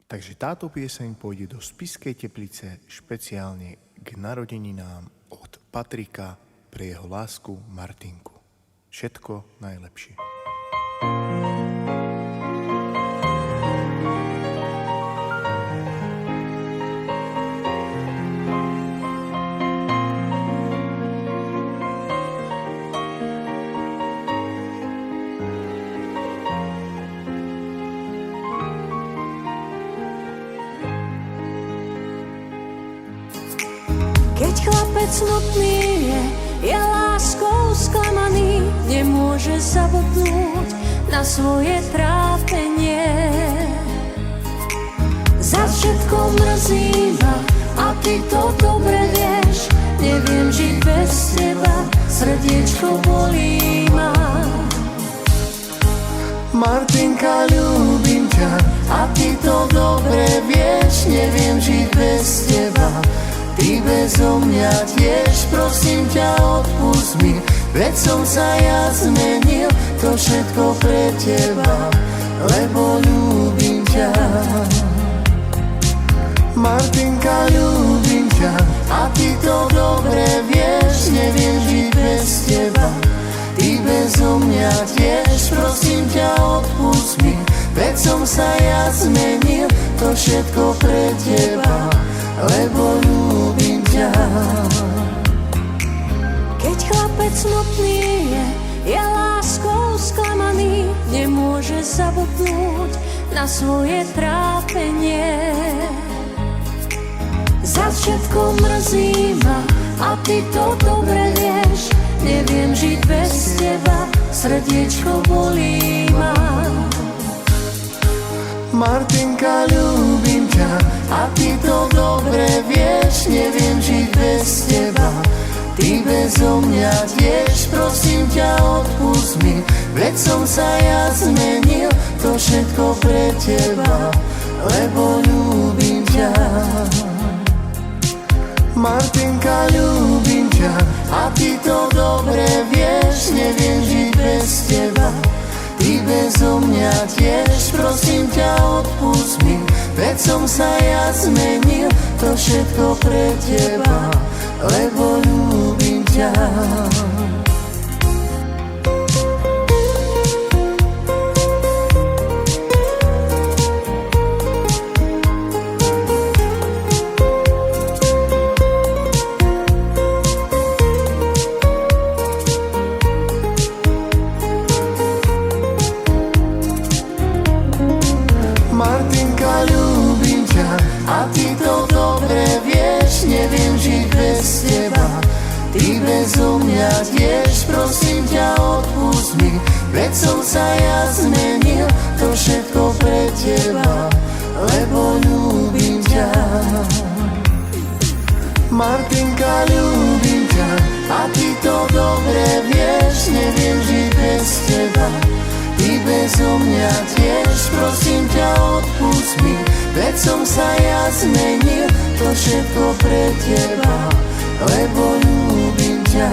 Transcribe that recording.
Takže táto pieseň pôjde do Spišskej Teplice špeciálne k narodeninám od Patrika pre jeho lásku Martinku. Všetko najlepšie. Keď chlapec smutný je láskou sklamaný, nemôže zabudnúť na svoje trápenie. Za všetko mrzí ma a ty to dobre vieš. Neviem žiť bez teba, srdiečko bolí ma. Martinka, ľúbim ťa a ty to dobre vieš. Neviem žiť bez teba, ty bezo mňa tiež. Prosím ťa, odpusť mi, veď som sa ja zmenil. To všetko pre teba, lebo ľúbim ťa. Martinka, ľúbim ťa a ty to dobre vieš. Neviem žiť bez teba, ty bezo mňa tiež. Prosím ťa, odpusť mi, veď som sa ja zmenil. To všetko pre teba, lebo ľúbim ťa. Keď chlapec smutný je láskou sklamaný, nemôže zabudnúť na svoje trápenie. Za všetko mrzí ma a ty to dobre vieš. Neviem žiť bez teba, srdiečko bolí ma. Martinka, ľúbim ťa a ty to dobre vieš. Neviem žiť bez teba, ty bezo mňa tiež. Prosím ťa, odpusť mi, veď som sa ja zmenil. To všetko pre teba, lebo ľúbim ťa. Martinka, ľúbim ťa a ty to dobre vieš. Neviem žiť bez teba, ty bezo mňa tiež. Prosím ťa, odpusť mi, veď som sa ja zmenil. To všetko pre teba, lebo ľúbim ťa. Martinka, ľúbim ťa a ty to dobre vieš. Neviem žiť bez teba, ty bezo mňa tiež. Prosím ťa, odpusť mi, veď som sa ja zmenil. To všetko pre teba, lebo ľúbim ťa. Martinka, ľúbim ťa a ty to dobre vieš. Neviem žiť bez teba, ty bezo mňa tiež. Prosím ťa, odpusť mi, veď som sa ja zmenil. To všetko pre teba, lebo ľúbim ťa.